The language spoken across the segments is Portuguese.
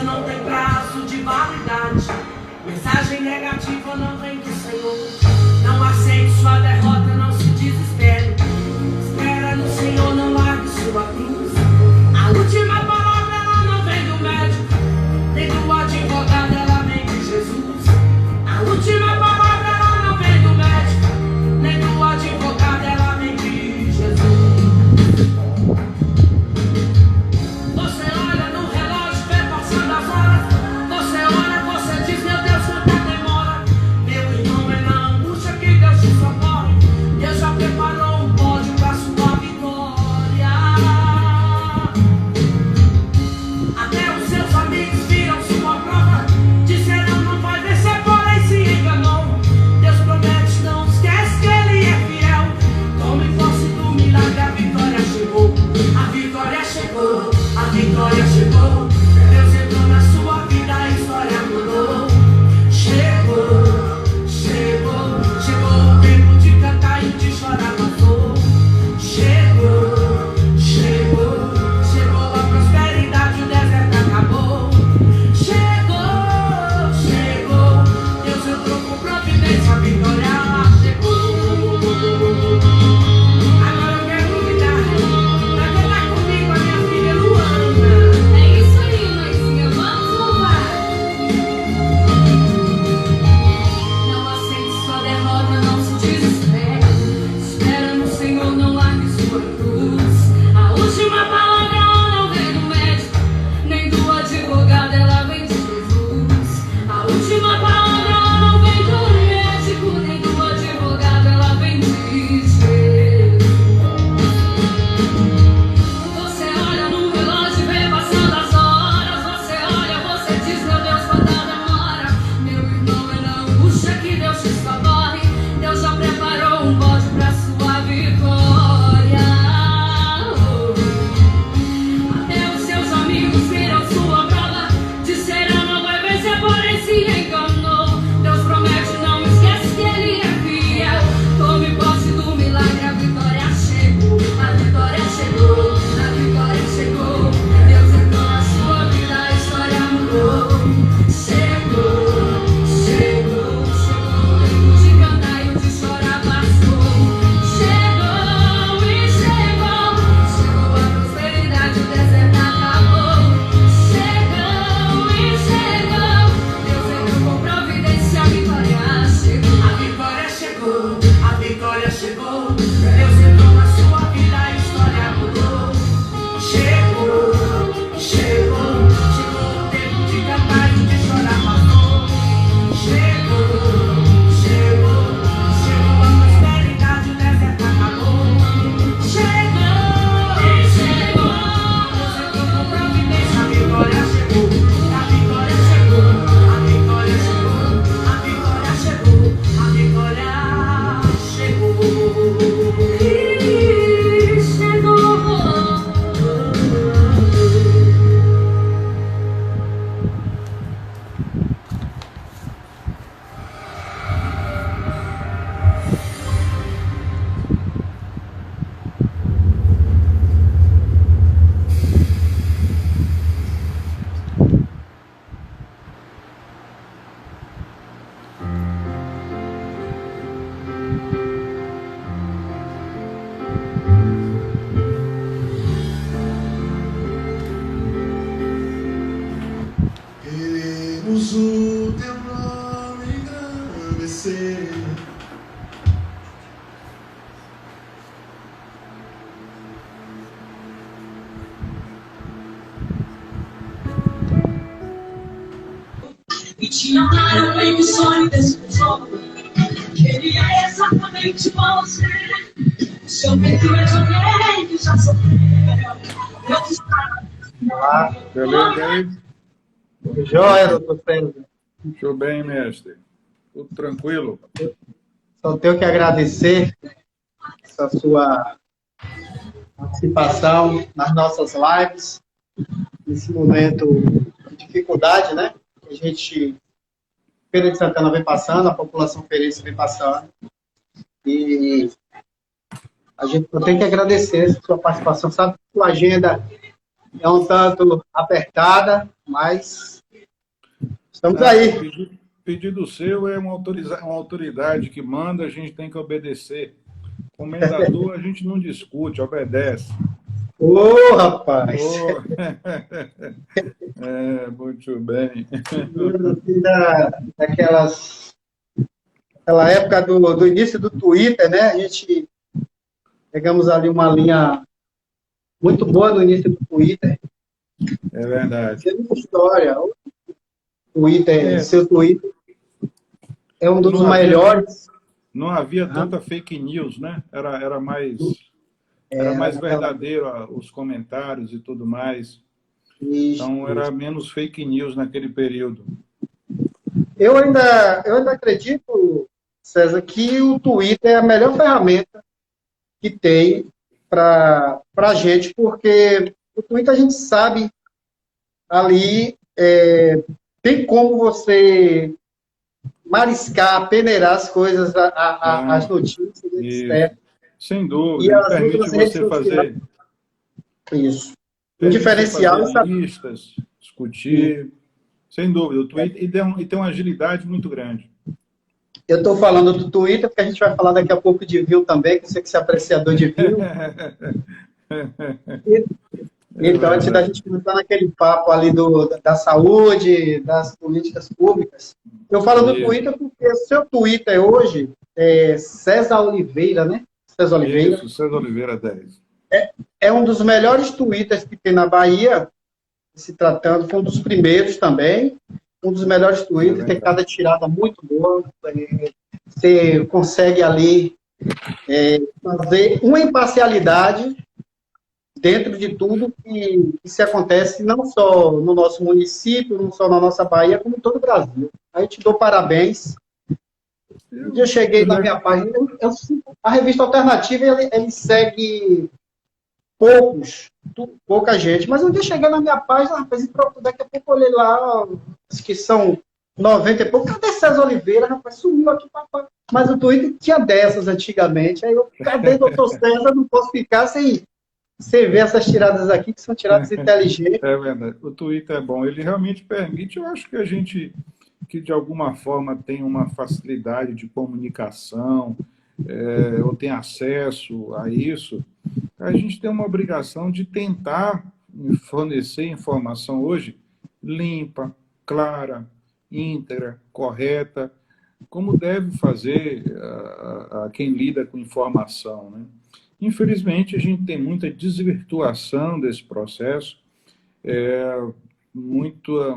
não tem prazo de validade. Mensagem negativa não vem do Senhor. Não aceite sua derrota, não se desespere. Espera no Senhor, não largue sua cruz. A última palavra ela não vem do médico, nem do advogado, ela vem de Jesus. A última palavra ela não vem do médico, nem do advogado, ela vem de Jesus. Você olha no relógio, vê passando as horas. Você olha, você diz, meu Deus, quanta demora. Meu irmão, é na angústia que Deus te socorre. Deus já preparou um pódio para sua vitória. Até os seus amigos viram sua prova. Disseram não vai vencer, porém se enganou. Deus promete, não esquece que Ele é fiel. Tome posse do milagre, a vitória chegou. A vitória chegou, a vitória chegou. Deus entrou na sua vida, a história mudou. Chegou, chegou, chegou o tempo de cantar e de chorar passou. Chegou, chegou, chegou a prosperidade, o deserto acabou. Chegou, chegou, Deus entrou com providência, a vitória chegou. Agora eu quero convidar pra cantar comigo a minha filha Luana. É isso aí, mãezinha, vamos louvar. Não aceite sua derrota, não se desespere. Espera no Senhor, não largue sua cruz. A última palavra ela não vem do médico, nem do advogado, ela vem de Jesus. A última palavra ela não vem do médico, nem do advogado, ela vem de Jesus. Você olha no relógio e vê passando as horas. Você olha, você diz, meu Deus, quanta demora. Meu irmão, é na angústia que Deus te socorre. Deus já preparou um pódio pra sua vitória. Até os seus amigos viram sua prova. Disseram não vai vencer, porém se enganou. Deus promete, não esquece que Ele é fiel. Tome posse do milagre, a vitória chegou. A vitória chegou, a vitória chegou. Deus entrou na sua vida, a história mudou. Chegou, chegou, chegou o tempo de cantar e o de chorar passou. Chegou e chegou, chegou a prosperidade, o deserto acabou. Chegou e chegou, Deus entrou com providência, a vitória chegou. A vitória chegou, a vitória chegou. Deus entrou na sua vida, a história mudou. Chegou, chegou, chegou o tempo de cantar e de chorar passou. Chegou, chegou, chegou a prosperidade, o deserto acabou. Chegou, e chegou, Deus entrou com providência, a vitória chegou. A vitória chegou, a vitória chegou, a vitória chegou, a vitória chegou. Queremos o teu nome engrandecer. E te amaram em missões desse jogo. Ele é exatamente você. O seu peito é de alguém que já sofreu. Deus está. Olá, Beleza aí? tudo jóia, doutor César? Muito bem, mestre. Tudo tranquilo? Só tenho que agradecer essa sua participação nas nossas lives, nesse momento de dificuldade, né? Que a gente, Feira de Santana vem passando, a população feirense vem passando. E a gente tem que agradecer a sua participação. Sabe que a agenda é um tanto apertada, mas estamos aí. Pedido seu é uma autoridade que manda, a gente tem que obedecer. Comendador, a gente não discute, obedece. Ô, rapaz! Oh. Muito bem. Daquela época do início do Twitter, né? A gente pegamos ali uma linha muito boa no início do Twitter. É verdade. Tem muita história. O Twitter, seu Twitter é um dos melhores. Não havia tanta fake news, né? Era mais verdadeiro os comentários e tudo mais. Então, era menos fake news naquele período. Eu ainda acredito, César, que o Twitter é a melhor ferramenta que tem para a gente, porque o Twitter a gente sabe ali, tem como você mariscar, peneirar as coisas, as notícias, etc. Sem dúvida, permite você fazer isso. Um diferencial fazer listas, discutir, sem dúvida. O Twitter tem uma agilidade muito grande. Eu estou falando do Twitter, porque a gente vai falar daqui a pouco de view também, que você que é apreciador de view. Então, antes da gente começar naquele papo ali da saúde, das políticas públicas, eu falo do Twitter porque o seu Twitter hoje é César Oliveira, né? César Oliveira. Isso, César Oliveira 10. É um dos melhores Twitters que tem na Bahia, se tratando, foi um dos primeiros também, um dos melhores Twitters, tem cada tirada muito boa, você consegue ali fazer uma imparcialidade dentro de tudo que se acontece, não só no nosso município, não só na nossa Bahia, como em todo o Brasil. Aí te dou parabéns. Um dia eu cheguei na minha página, a revista Alternativa, ele segue pouca gente, mas um dia eu cheguei na minha página, rapaz, e pronto, daqui a pouco eu olhei lá, acho que são 90 e pouco, cadê César Oliveira, rapaz, sumiu aqui, papai. Mas o Twitter tinha dessas antigamente, aí eu, cadê doutor César, não posso ficar sem ver essas tiradas aqui, que são tiradas inteligentes. É verdade, o Twitter é bom, ele realmente permite, eu acho que a gente, que de alguma forma tem uma facilidade de comunicação, ou tem acesso a isso, a gente tem uma obrigação de tentar fornecer informação hoje limpa, clara, íntegra, correta, como deve fazer a quem lida com informação, né? Infelizmente, a gente tem muita desvirtuação desse processo, muita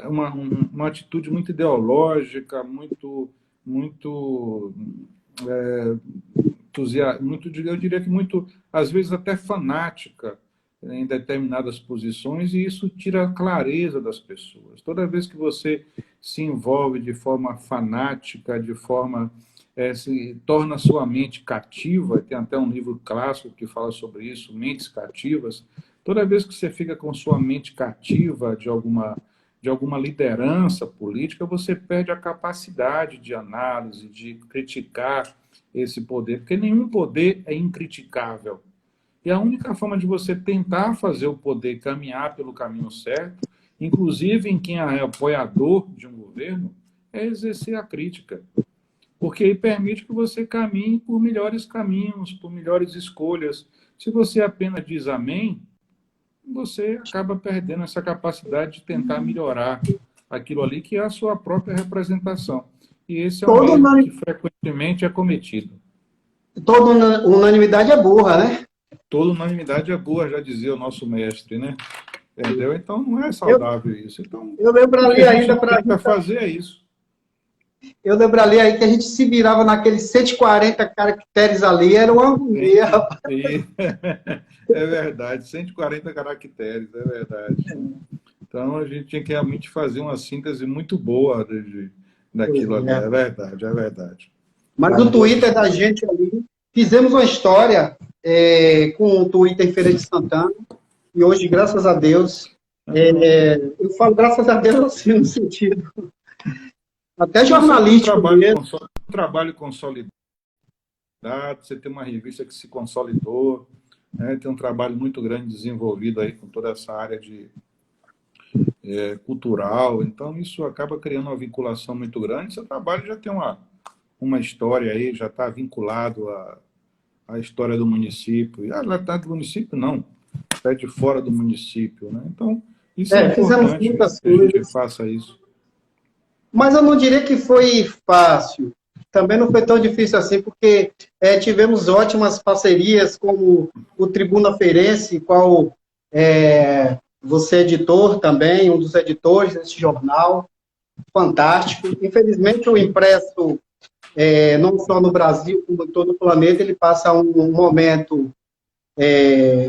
uma atitude muito ideológica, eu diria que muito, às vezes até fanática em determinadas posições, e isso tira a clareza das pessoas. Toda vez que você se envolve de forma fanática, de forma se torna sua mente cativa, tem até um livro clássico que fala sobre isso, Mentes Cativas. Toda vez que você fica com sua mente cativa de alguma liderança política, você perde a capacidade de análise, de criticar esse poder, porque nenhum poder é incriticável. E a única forma de você tentar fazer o poder caminhar pelo caminho certo, inclusive em quem é apoiador de um governo, é exercer a crítica. Porque aí permite que você caminhe por melhores caminhos, por melhores escolhas. Se você apenas diz amém, você acaba perdendo essa capacidade de tentar melhorar aquilo ali que é a sua própria representação. E esse é um erro que frequentemente é cometido. Toda unanimidade é burra, né? Toda unanimidade é burra, já dizia o nosso mestre, né? Entendeu? Então não é saudável isso. Então, eu lembro ali ainda para fazer é isso. Eu lembro ali aí que a gente se virava naqueles 140 caracteres ali, era uma agonia, rapaz. É verdade, 140 caracteres, é verdade. Então a gente tinha que realmente fazer uma síntese muito boa daquilo ali, é verdade, é verdade. Mas o Twitter da gente ali, fizemos uma história com o Twitter em Feira de Santana, e hoje, graças a Deus, eu falo graças a Deus assim, no sentido... Até jornalístico um trabalho consolidado, você tem uma revista que se consolidou, né? Tem um trabalho muito grande desenvolvido aí com toda essa área de cultural, então isso acaba criando uma vinculação muito grande. Seu trabalho já tem uma história aí, já está vinculado à história do município. E ela está do município, não, é de fora do município, né? Então, isso é Fizemos importante muitas que a gente coisas, faça isso. mas eu não diria que foi fácil. Também não foi tão difícil assim, porque tivemos ótimas parcerias, como o Tribuna Feirense, qual você é editor também, um dos editores desse jornal, fantástico. Infelizmente, o impresso, não só no Brasil, como em todo o planeta, ele passa um momento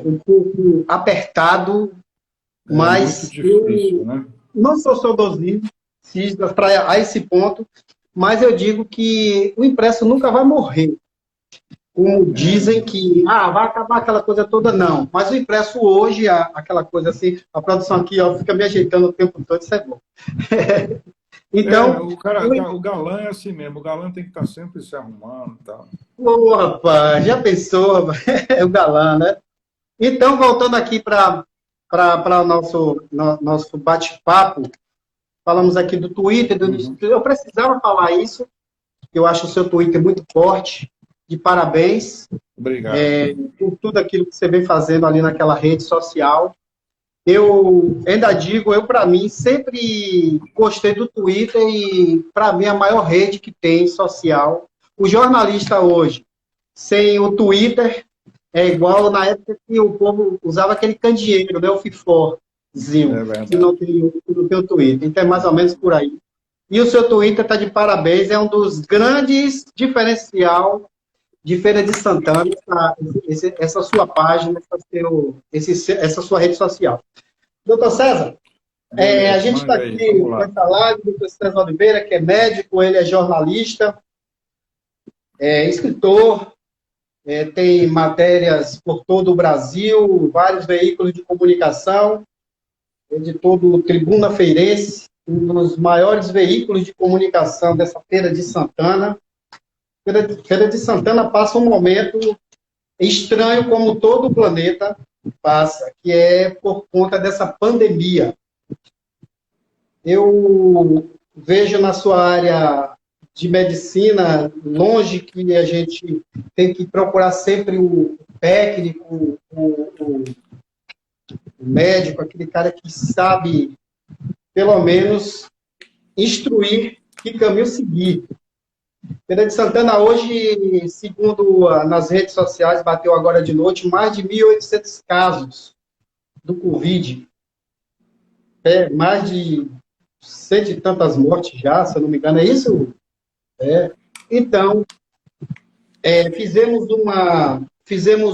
um pouco apertado, mas muito difícil, né? não sou saudosista a esse ponto, mas eu digo que o impresso nunca vai morrer. Como dizem que vai acabar aquela coisa toda, não. Mas o impresso hoje, aquela coisa assim, a produção aqui fica me ajeitando o tempo todo, isso é bom. Então, o galã é assim mesmo, o galã tem que estar sempre se arrumando e tal. Ô, rapaz, já pensou? É o galã, né? Então, voltando aqui para o nosso bate-papo, falamos aqui do Twitter, eu precisava falar isso, eu acho o seu Twitter muito forte, de parabéns. Obrigado. Por tudo aquilo que você vem fazendo ali naquela rede social. Eu ainda digo, para mim, sempre gostei do Twitter e, para mim, a maior rede que tem social. O jornalista hoje, sem o Twitter, é igual na época que o povo usava aquele candeeiro, né, o fiforzinho, que não tem o Twitter. Então, é mais ou menos por aí. E o seu Twitter está de parabéns, é um dos grandes diferencial de Feira de Santana, essa sua página, essa sua rede social. Doutor César, a gente está aqui com essa live do doutor César Oliveira, que é médico, ele é jornalista, escritor, tem matérias por todo o Brasil, vários veículos de comunicação, editor do Tribuna Feirense, um dos maiores veículos de comunicação dessa Feira de Santana. Feira de Santana passa um momento estranho, como todo o planeta passa, que é por conta dessa pandemia. Eu vejo na sua área de medicina, longe que a gente tem que procurar sempre o técnico, o médico, aquele cara que sabe, pelo menos, instruir que caminho seguir. Feira de Santana hoje, segundo nas redes sociais, bateu agora de noite mais de 1.800 casos do Covid. Mais de 100 e tantas mortes já, se eu não me engano, é isso? Então, fizemos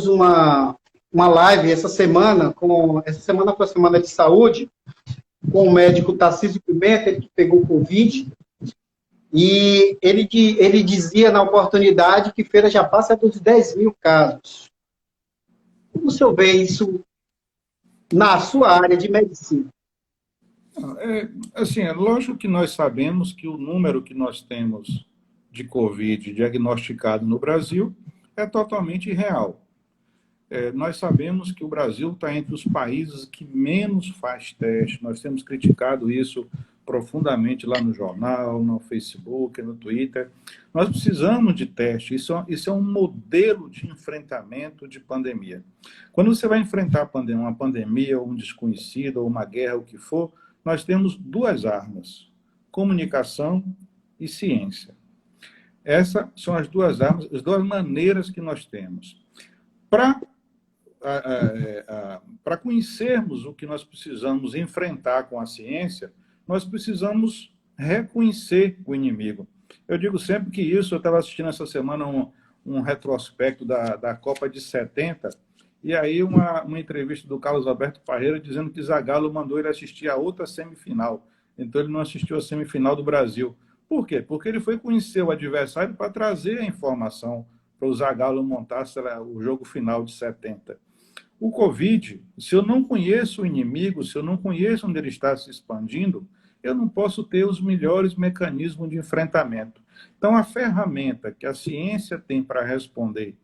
uma live essa semana foi a semana de saúde, com o médico Tarcísio Pimenta, ele que pegou Covid. E ele dizia na oportunidade que Feira já passa dos 10 mil casos. Como o senhor vê isso na sua área de medicina? É lógico que nós sabemos que o número que nós temos de Covid diagnosticado no Brasil é totalmente irreal. Nós sabemos que o Brasil está entre os países que menos faz teste. Nós temos criticado isso profundamente lá no jornal, no Facebook, no Twitter. Nós precisamos de teste. Isso é um modelo de enfrentamento de pandemia. Quando você vai enfrentar uma pandemia, ou um desconhecido, ou uma guerra, o que for, nós temos duas armas: comunicação e ciência. Essas são as duas armas, as duas maneiras que nós temos. Para conhecermos o que nós precisamos enfrentar com a ciência, nós precisamos reconhecer o inimigo. Eu digo sempre que isso, eu estava assistindo essa semana um retrospecto da Copa de 70, e aí uma entrevista do Carlos Alberto Parreira dizendo que Zagallo mandou ele assistir a outra semifinal. Então ele não assistiu a semifinal do Brasil. Por quê? Porque ele foi conhecer o adversário para trazer a informação para o Zagallo montar o jogo final de 70. O Covid, se eu não conheço o inimigo, se eu não conheço onde ele está se expandindo, eu não posso ter os melhores mecanismos de enfrentamento. Então, a ferramenta que a ciência tem para responder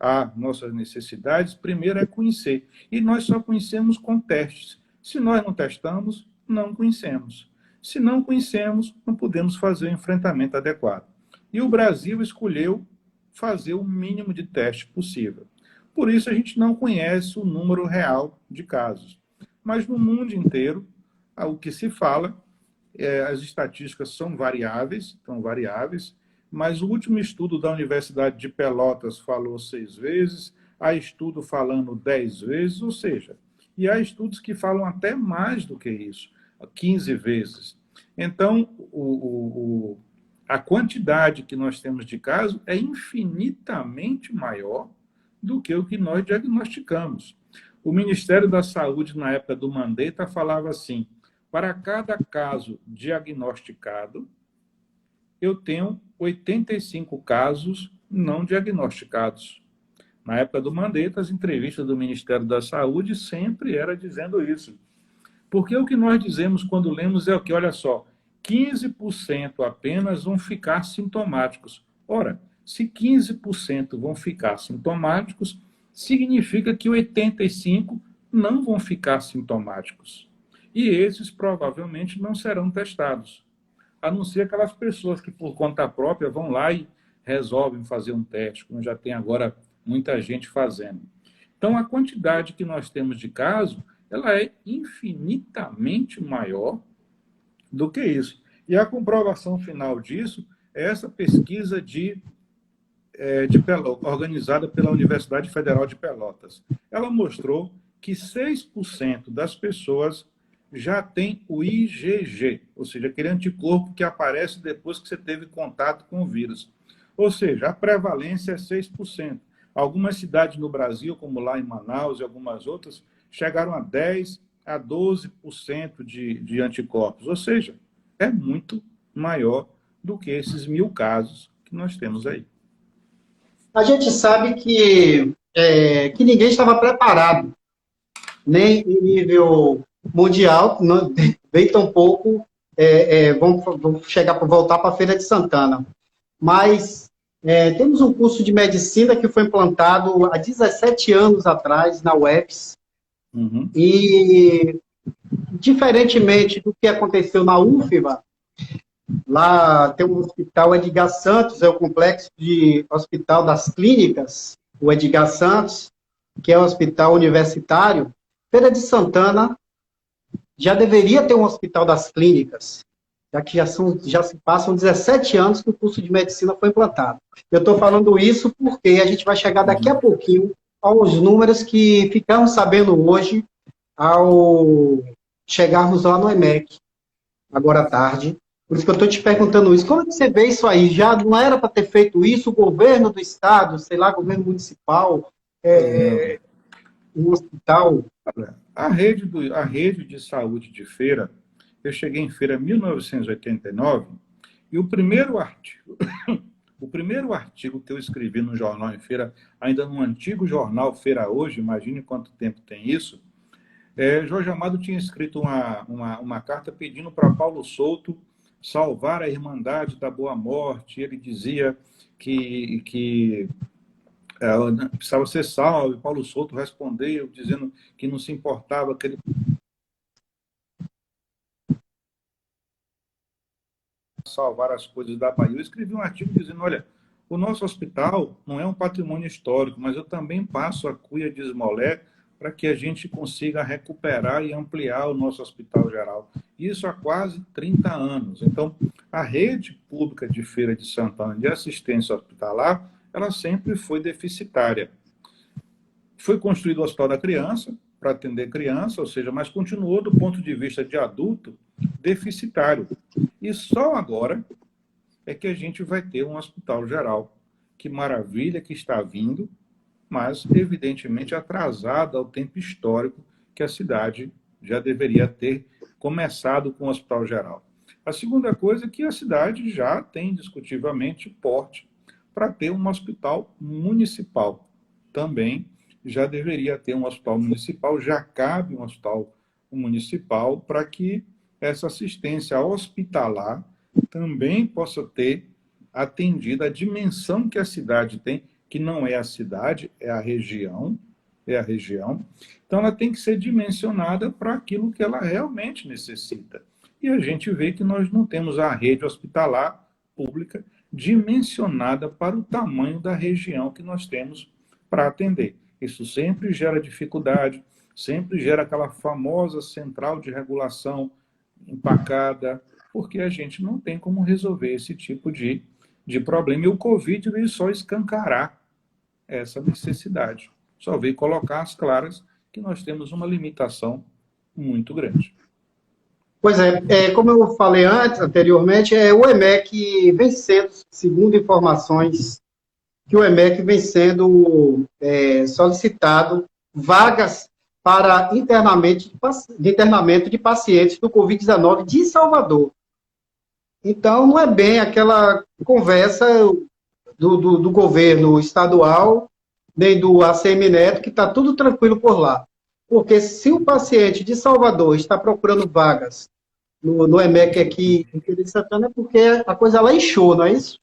às nossas necessidades, primeiro é conhecer. E nós só conhecemos com testes. Se nós não testamos, não conhecemos. Se não conhecemos, não podemos fazer o enfrentamento adequado. E o Brasil escolheu fazer o mínimo de teste possível. Por isso, a gente não conhece o número real de casos. Mas no mundo inteiro, o que se fala, as estatísticas são variáveis, mas o último estudo da Universidade de Pelotas falou 6 vezes, há estudo falando 10 vezes, ou seja, e há estudos que falam até mais do que isso, 15 vezes. Então, a quantidade que nós temos de casos é infinitamente maior do que o que nós diagnosticamos. O Ministério da Saúde, na época do Mandetta, falava assim: para cada caso diagnosticado, eu tenho 85 casos não diagnosticados. Na época do Mandetta, as entrevistas do Ministério da Saúde sempre era dizendo isso. Porque o que nós dizemos quando lemos é o que, olha só, 15% apenas vão ficar sintomáticos. Ora, se 15% vão ficar sintomáticos, significa que 85% não vão ficar sintomáticos. E esses provavelmente não serão testados, a não ser aquelas pessoas que por conta própria vão lá e resolvem fazer um teste, como já tem agora muita gente fazendo. Então, a quantidade que nós temos de casos, ela é infinitamente maior do que isso. E a comprovação final disso é essa pesquisa organizada pela Universidade Federal de Pelotas. Ela mostrou que 6% das pessoas já tem o IgG, ou seja, aquele anticorpo que aparece depois que você teve contato com o vírus. Ou seja, a prevalência é 6%. Algumas cidades no Brasil, como lá em Manaus e algumas outras, chegaram a 10% a 12% de anticorpos. Ou seja, é muito maior do que esses 1.000 casos que nós temos aí. A gente sabe que ninguém estava preparado, nem em nível mundial, bem tão pouco vamos voltar para a Feira de Santana. Mas temos um curso de medicina que foi implantado há 17 anos atrás na UFES, e, diferentemente do que aconteceu na UFBA, lá tem um hospital Edgar Santos, é o complexo de hospital das clínicas, o Edgar Santos, que é um hospital universitário. Feira de Santana já deveria ter um hospital das clínicas, já que já se passam 17 anos que o curso de medicina foi implantado. Eu estou falando isso porque a gente vai chegar daqui a pouquinho aos números que ficamos sabendo hoje ao chegarmos lá no EMEC, agora à tarde. Por isso que eu estou te perguntando isso. Como é que você vê isso aí? Já não era para ter feito isso o governo do estado, sei lá, governo municipal, um hospital? A rede de saúde de Feira, eu cheguei em Feira em 1989, e o primeiro artigo que eu escrevi no jornal em Feira, ainda no antigo jornal Feira Hoje, imagine quanto tempo tem isso, Jorge Amado tinha escrito uma carta pedindo para Paulo Souto salvar a Irmandade da Boa Morte. Ele dizia que precisava ser salvo, e Paulo Souto respondeu dizendo que não se importava, que ele salvar as coisas da Bahia. Eu escrevi um artigo dizendo, olha, o nosso hospital não é um patrimônio histórico, mas eu também passo a cuia de esmolé para que a gente consiga recuperar e ampliar o nosso hospital geral. Isso há quase 30 anos. Então, a rede pública de Feira de Santana de assistência hospitalar, ela sempre foi deficitária. Foi construído o Hospital da Criança, para atender criança, ou seja, mas continuou, do ponto de vista de adulto, deficitário. E só agora é que a gente vai ter um hospital geral. Que maravilha que está vindo, mas evidentemente atrasado ao tempo histórico que a cidade já deveria ter começado com o hospital geral. A segunda coisa é que a cidade já tem indiscutivelmente porte para ter um hospital municipal. Também já deveria ter um hospital municipal, já cabe um hospital municipal para que essa assistência hospitalar também possa ter atendido a dimensão que a cidade tem que não é a cidade, é a região, então ela tem que ser dimensionada para aquilo que ela realmente necessita. E a gente vê que nós não temos a rede hospitalar pública dimensionada para o tamanho da região que nós temos para atender. Isso sempre gera dificuldade, sempre gera aquela famosa central de regulação empacada, porque a gente não tem como resolver esse tipo de problema. E o Covid veio só escancarar essa necessidade. Só veio colocar às claras que nós temos uma limitação muito grande. Pois é, como eu falei anteriormente, o EMEC vem sendo, segundo informações, que o EMEC vem sendo solicitado vagas para internamento de pacientes do Covid-19 de Salvador. Então, não é bem aquela conversa do governo estadual, nem do ACM Neto, que está tudo tranquilo por lá. Porque se o paciente de Salvador está procurando vagas no EMEC aqui em Feira de Santana, é porque a coisa lá inchou, não é isso?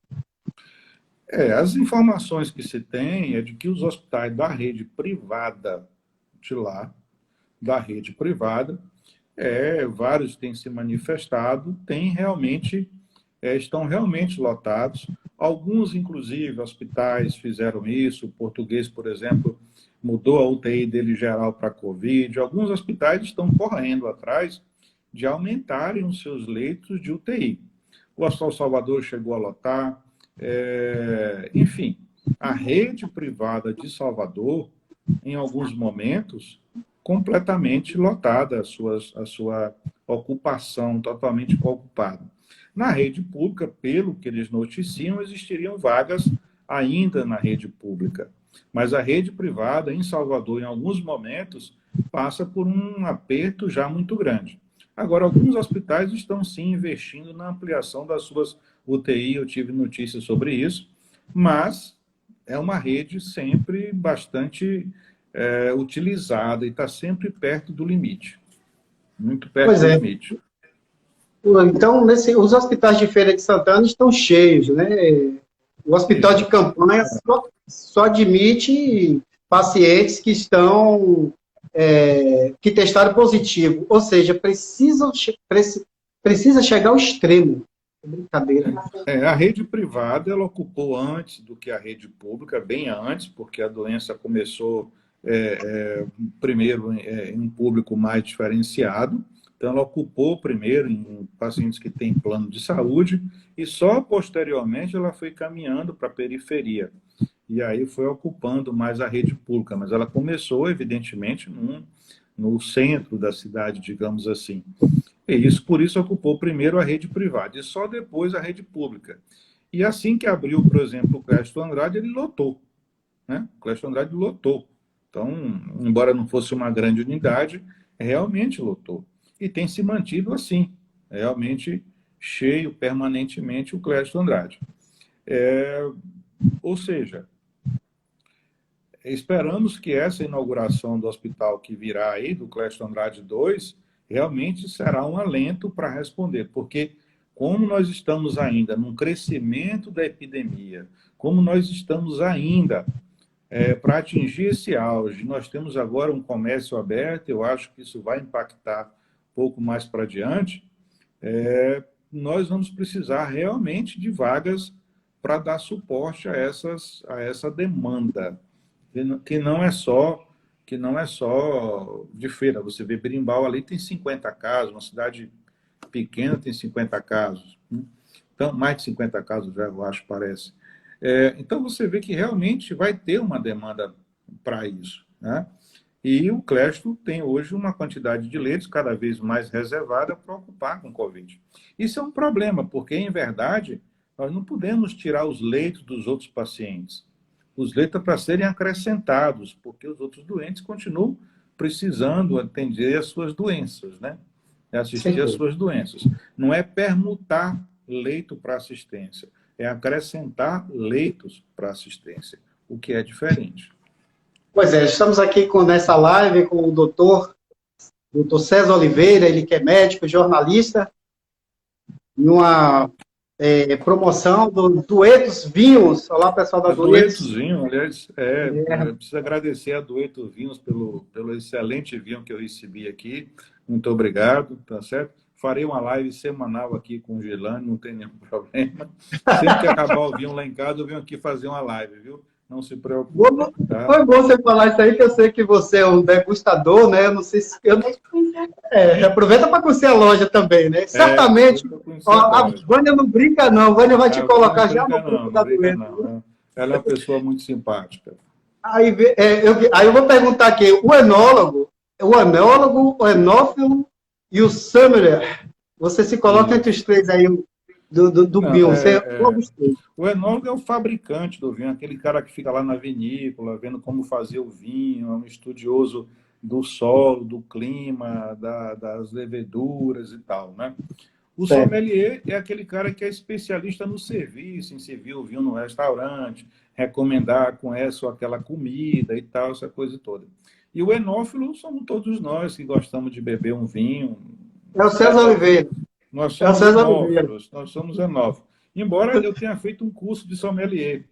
As informações que se tem é de que os hospitais da rede privada de lá, vários têm se manifestado, estão realmente lotados. Alguns, inclusive, hospitais fizeram isso. O Português, por exemplo, mudou a UTI dele geral para Covid. Alguns hospitais estão correndo atrás de aumentarem os seus leitos de UTI. O Hospital Salvador chegou a lotar. Enfim, a rede privada de Salvador, em alguns momentos, completamente lotada, a sua ocupação totalmente ocupada. Na rede pública, pelo que eles noticiam, existiriam vagas ainda na rede pública. Mas a rede privada, em Salvador, em alguns momentos, passa por um aperto já muito grande. Agora, alguns hospitais estão, sim, investindo na ampliação das suas UTI, eu tive notícias sobre isso, mas é uma rede sempre bastante utilizada e está sempre perto do limite. Muito perto do limite. Então, os hospitais de Feira de Santana estão cheios, né? O hospital de campanha só admite pacientes que que testaram positivo, ou seja, precisa chegar ao extremo. Brincadeira. A rede privada, ela ocupou antes do que a rede pública, bem antes, porque a doença começou primeiro em um público mais diferenciado. Então, ela ocupou primeiro em pacientes que têm plano de saúde e só posteriormente ela foi caminhando para a periferia. E aí foi ocupando mais a rede pública, mas ela começou, evidentemente, no centro da cidade, digamos assim. E por isso ocupou primeiro a rede privada e só depois a rede pública. E assim que abriu, por exemplo, o Clécio Andrade, ele lotou. Né? O Clécio Andrade lotou. Então, embora não fosse uma grande unidade, realmente lotou. E tem se mantido assim, realmente cheio permanentemente o Clécio Andrade. Ou seja, esperamos que essa inauguração do hospital que virá aí, do Clécio Andrade 2, realmente será um alento para responder, porque como nós estamos ainda num crescimento da epidemia, como nós estamos ainda para atingir esse auge, nós temos agora um comércio aberto, eu acho que isso vai impactar pouco mais para adiante, nós vamos precisar realmente de vagas para dar suporte a essa demanda, que não é só de Feira. Você vê Berimbau ali, tem 50 casos, uma cidade pequena tem 50 casos. Então, mais de 50 casos já, eu acho, parece. Então, você vê que realmente vai ter uma demanda para isso, né? E o Clécio tem hoje uma quantidade de leitos cada vez mais reservada para ocupar com Covid. Isso é um problema, porque, em verdade, nós não podemos tirar os leitos dos outros pacientes. Os leitos é para serem acrescentados, porque os outros doentes continuam precisando atender as suas doenças, né? Assistir às suas doenças. Não é permutar leito para assistência, é acrescentar leitos para assistência, o que é diferente. Pois estamos aqui nessa live com o doutor César Oliveira, ele que é médico, jornalista, numa promoção do Duetos Vinhos. Olá, pessoal da A Duetos. Duetos Vinho, aliás, preciso agradecer a Duetos Vinhos pelo excelente vinho que eu recebi aqui. Muito obrigado, tá certo? Farei uma live semanal aqui com o Gilane, não tem nenhum problema. Sempre que acabar o vinho lá em casa, eu venho aqui fazer uma live, viu? Não se preocupe. Tá? Foi bom você falar isso aí, que eu sei que você é um degustador, né? Eu não sei se... aproveita para conhecer a loja também, né? Certamente, a Vânia não brinca, não. A Vânia vai te colocar já no grupo da Duetos. Ela é uma pessoa muito simpática. Aí eu vou perguntar aqui, o enólogo, o enófilo e o sommelier, você se coloca entre os três aí do vinho. O enólogo é o fabricante do vinho, aquele cara que fica lá na vinícola, vendo como fazer o vinho, é um estudioso do solo, do clima, das leveduras e tal, né? O sommelier é aquele cara que é especialista no serviço, em servir o vinho no restaurante, recomendar com essa ou aquela comida e tal, essa coisa toda. E o enófilo somos todos nós que gostamos de beber um vinho. É o César Oliveira. Nós somos enófilos, nós somos enófilos. Embora eu tenha feito um curso de sommelier.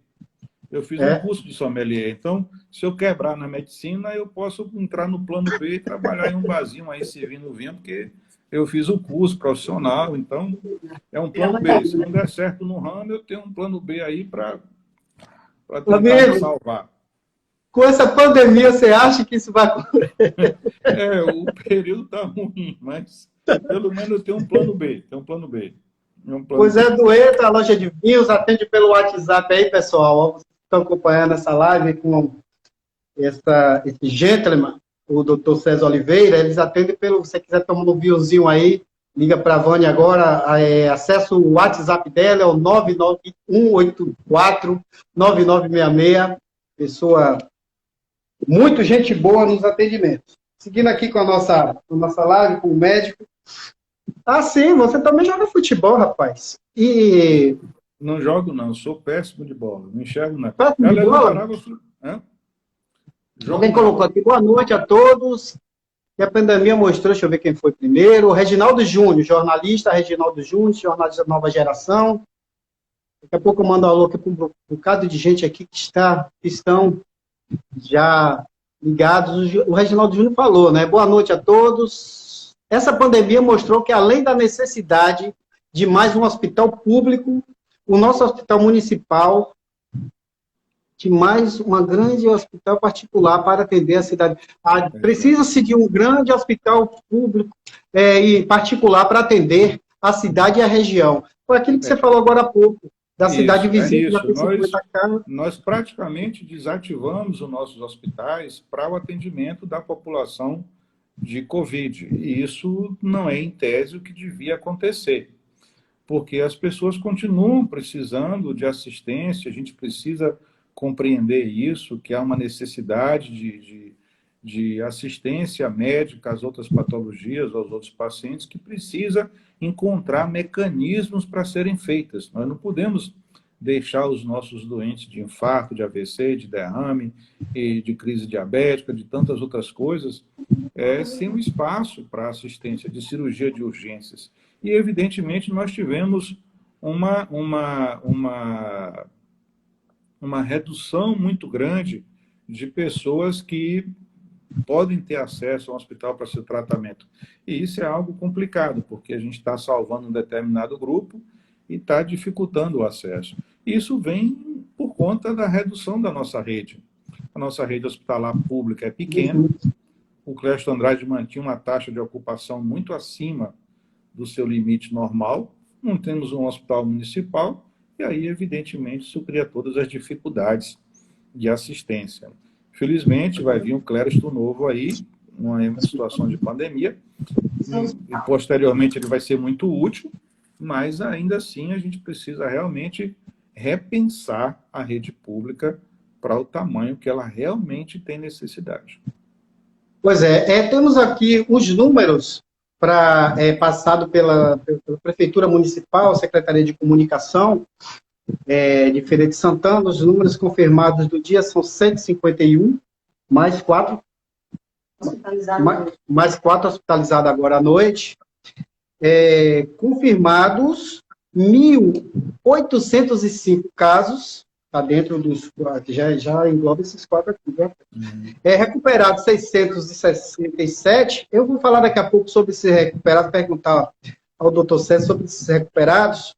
Eu fiz um curso de sommelier. Então, se eu quebrar na medicina, eu posso entrar no plano B e trabalhar em um barzinho aí servindo vinho, porque eu fiz o curso profissional. Então, é um plano B. Se não der certo no ramo, eu tenho um plano B aí para tentar me salvar. Com essa pandemia, você acha que isso vai ocorrer? O período está ruim, mas pelo menos eu tenho um plano B. Pois é, Dueto, a loja de vinhos, atende pelo WhatsApp aí, pessoal. Vocês estão acompanhando essa live com esse gentleman, o Dr. César Oliveira. Eles atendem pelo, se você quiser tomar um vinhozinho aí, liga para a Vânia agora, acessa o WhatsApp dela, é o 99184-9966. Pessoa muito gente boa nos atendimentos. Seguindo aqui com a nossa live, com o médico. Ah, sim, você também joga futebol, rapaz. Não jogo, não. Sou péssimo de bola. Não enxergo, não. Péssimo de bola? Alguém colocou aqui, boa noite a todos. E a pandemia mostrou, deixa eu ver quem foi primeiro. O Reginaldo Júnior, jornalista Reginaldo Júnior, jornalista da Nova Geração. Daqui a pouco eu mando um alô aqui para um bocado de gente aqui que estão já ligados. O Reginaldo Júnior falou, né? Boa noite a todos. Essa pandemia mostrou que, além da necessidade de mais um hospital público, o nosso hospital municipal, de mais uma grande hospital particular para atender a cidade. Precisa-se de um grande hospital público e particular para atender a cidade e a região. Foi aquilo que você falou agora há pouco, da cidade vizinha. Nós praticamente desativamos os nossos hospitais para o atendimento da população de Covid. E isso não é, em tese, o que devia acontecer. Porque as pessoas continuam precisando de assistência, a gente precisa compreender isso, que há uma necessidade de assistência médica às outras patologias, aos outros pacientes, que precisa encontrar mecanismos para serem feitas. Nós não podemos deixar os nossos doentes de infarto, de AVC, de derrame, e de crise diabética, de tantas outras coisas, sem um espaço para assistência de cirurgia de urgências. E, evidentemente, nós tivemos uma redução muito grande de pessoas que podem ter acesso a um hospital para seu tratamento. E isso é algo complicado, porque a gente está salvando um determinado grupo e está dificultando o acesso. Isso vem por conta da redução da nossa rede. A nossa rede hospitalar pública é pequena. O Clécio Andrade mantinha uma taxa de ocupação muito acima do seu limite normal. Não temos um hospital municipal, e aí, evidentemente, isso cria todas as dificuldades de assistência. Felizmente, vai vir um Clériston novo aí, numa situação de pandemia, e posteriormente ele vai ser muito útil, mas ainda assim a gente precisa realmente repensar a rede pública para o tamanho que ela realmente tem necessidade. Pois temos aqui os números passado pela Prefeitura Municipal, Secretaria de Comunicação de Feira de Santana. Os números confirmados do dia são 151, mais 4 hospitalizados agora à noite. Confirmados 1.805 casos, está dentro dos, já engloba esses 4 aqui, né? Recuperados 667. Eu vou falar daqui a pouco sobre esses recuperados, perguntar ao doutor César sobre esses recuperados.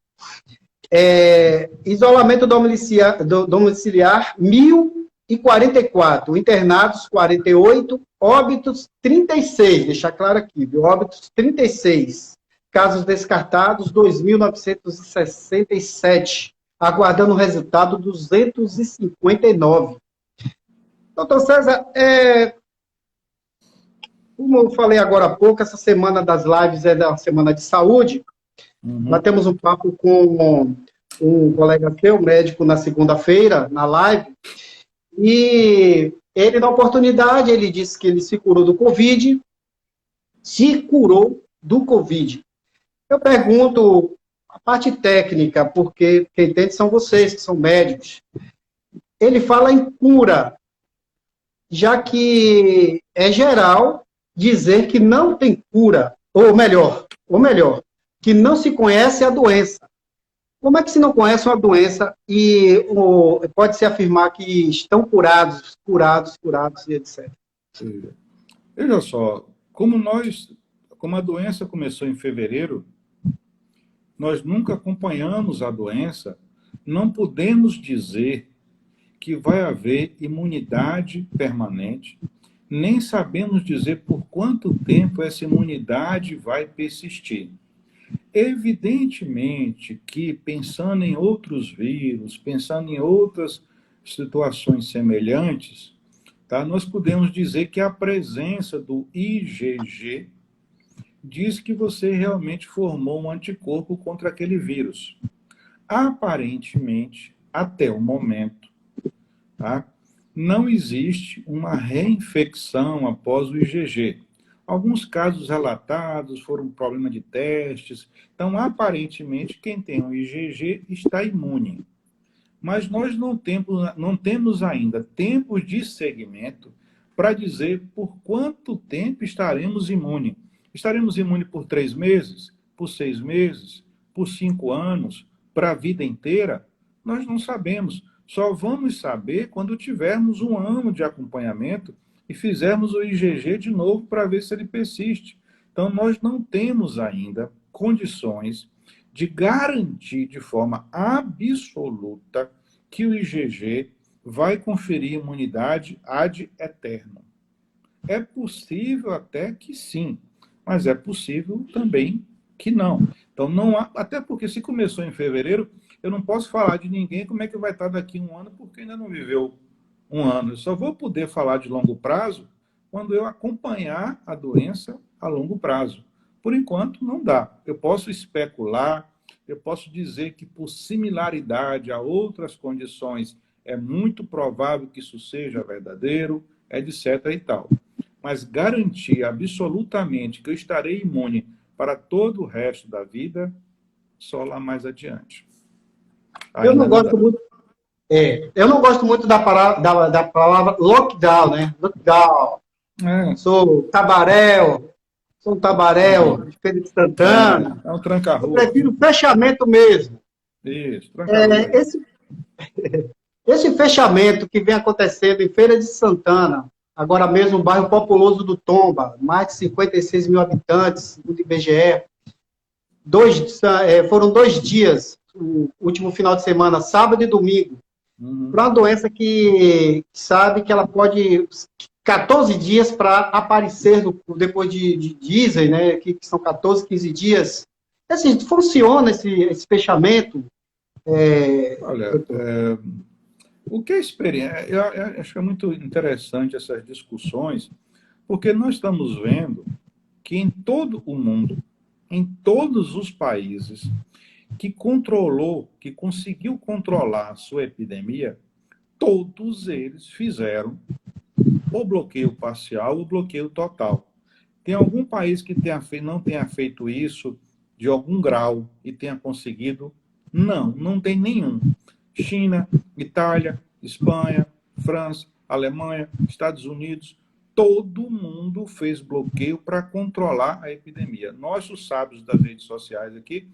Isolamento domiciliar 1.044, internados 48, óbitos 36, deixar claro aqui, óbitos 36, casos descartados 2.967, aguardando o resultado 259. Doutor César, como eu falei agora há pouco, essa semana das lives é da semana de saúde. Nós temos um papo com um colega seu, médico, na segunda-feira, na live, e ele, na oportunidade, ele disse que ele se curou do Covid. Eu pergunto a parte técnica, porque quem entende são vocês, que são médicos. Ele fala em cura, já que é geral dizer que não tem cura, ou melhor, que não se conhece a doença. Como é que se não conhece uma doença e pode-se afirmar que estão curados e etc? Veja só, como a doença começou em fevereiro, nós nunca acompanhamos a doença, não podemos dizer que vai haver imunidade permanente, nem sabemos dizer por quanto tempo essa imunidade vai persistir. Evidentemente que, pensando em outros vírus, pensando em outras situações semelhantes, tá, nós podemos dizer que a presença do IgG diz que você realmente formou um anticorpo contra aquele vírus. Aparentemente, até o momento, tá, não existe uma reinfecção após o IgG. Alguns casos relatados foram problema de testes. Então, aparentemente, quem tem o IgG está imune. Mas nós não temos ainda tempo de segmento para dizer por quanto tempo estaremos imunes. Estaremos imunes por 3 meses, por 6 meses, por 5 anos, para a vida inteira? Nós não sabemos. Só vamos saber quando tivermos 1 ano de acompanhamento e fizermos o IgG de novo para ver se ele persiste. Então, nós não temos ainda condições de garantir de forma absoluta que o IgG vai conferir imunidade ad eternum. É possível até que sim, mas é possível também que não. Então, não há, até porque se começou em fevereiro, eu não posso falar de ninguém como é que vai estar daqui 1 ano, porque ainda não viveu 1 ano. Eu só vou poder falar de longo prazo quando eu acompanhar a doença a longo prazo. Por enquanto, não dá. Eu posso especular, eu posso dizer que por similaridade a outras condições é muito provável que isso seja verdadeiro, etc. e tal. Mas garantir absolutamente que eu estarei imune para todo o resto da vida, só lá mais adiante. Eu não gosto muito da palavra lockdown, né? Lockdown. Sou um tabaréu, de Feira de Santana. É um tranca-rua. Eu prefiro fechamento mesmo. Isso, tranca-rua. Esse fechamento que vem acontecendo em Feira de Santana, agora mesmo o bairro populoso do Tomba, mais de 56 mil habitantes, do IBGE, foram 2 dias, o último final de semana, sábado e domingo, para uma doença que sabe que ela pode 14 dias para aparecer depois dizem, né, que são 14, 15 dias. Assim, funciona esse fechamento? Olha, o que é experiência? Eu acho que é muito interessante essas discussões, porque nós estamos vendo que em todo o mundo, em todos os países que conseguiu controlar a sua epidemia, todos eles fizeram ou bloqueio parcial ou bloqueio total. Tem algum país que não tenha feito isso de algum grau e tenha conseguido? Não tem nenhum. China, Itália, Espanha, França, Alemanha, Estados Unidos, todo mundo fez bloqueio para controlar a epidemia. Nós, os sábios das redes sociais aqui,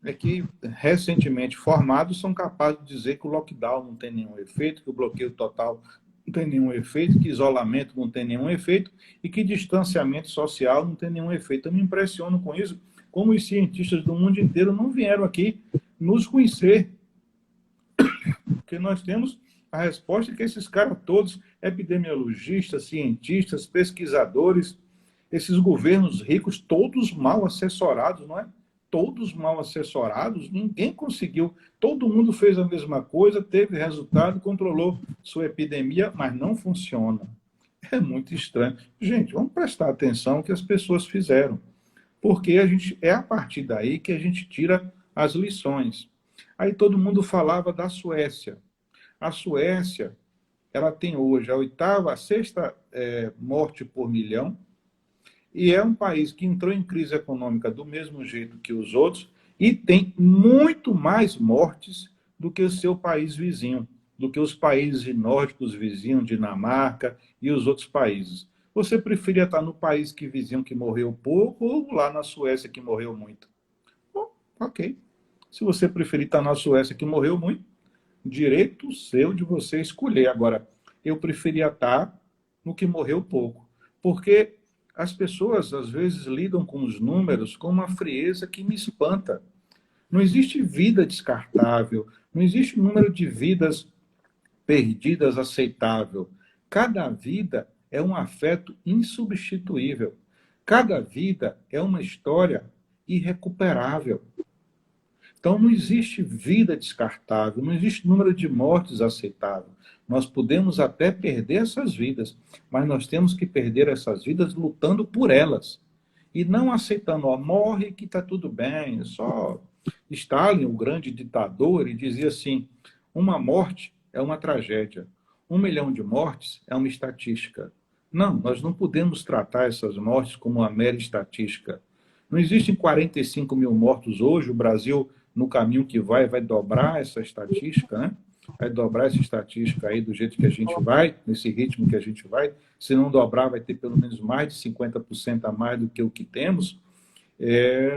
é que recentemente formados são capazes de dizer que o lockdown não tem nenhum efeito, que o bloqueio total não tem nenhum efeito, que isolamento não tem nenhum efeito e que distanciamento social não tem nenhum efeito. Eu me impressiono com isso, como os cientistas do mundo inteiro não vieram aqui nos conhecer, porque nós temos a resposta que esses caras todos, epidemiologistas, cientistas, pesquisadores, esses governos ricos, todos mal assessorados, não é? Todos mal assessorados, ninguém conseguiu, todo mundo fez a mesma coisa, teve resultado, controlou sua epidemia, mas não funciona. É muito estranho. Gente, vamos prestar atenção no que as pessoas fizeram, porque é a partir daí que a gente tira as lições. Aí todo mundo falava da Suécia. A Suécia, ela tem hoje a sexta morte por milhão, e é um país que entrou em crise econômica do mesmo jeito que os outros e tem muito mais mortes do que o seu país vizinho, do que os países nórdicos vizinhos, Dinamarca e os outros países. Você preferia estar no país que vizinho que morreu pouco ou lá na Suécia que morreu muito? Bom, ok. Se você preferir estar na Suécia que morreu muito, direito seu de você escolher. Agora, eu preferia estar no que morreu pouco, porque as pessoas, às vezes, lidam com os números com uma frieza que me espanta. Não existe vida descartável, não existe número de vidas perdidas aceitável. Cada vida é um afeto insubstituível. Cada vida é uma história irrecuperável. Então, não existe vida descartável, não existe número de mortes aceitável. Nós podemos até perder essas vidas, mas nós temos que perder essas vidas lutando por elas. E não aceitando, morre que está tudo bem. Só Stalin, o grande ditador, ele dizia assim, uma morte é uma tragédia. 1 milhão de mortes é uma estatística. Não, nós não podemos tratar essas mortes como uma mera estatística. Não existem 45 mil mortos hoje, o Brasil, no caminho que vai dobrar essa estatística, né? Vai dobrar essa estatística aí do jeito que a gente vai, nesse ritmo que a gente vai. Se não dobrar, vai ter pelo menos mais de 50% a mais do que o que temos.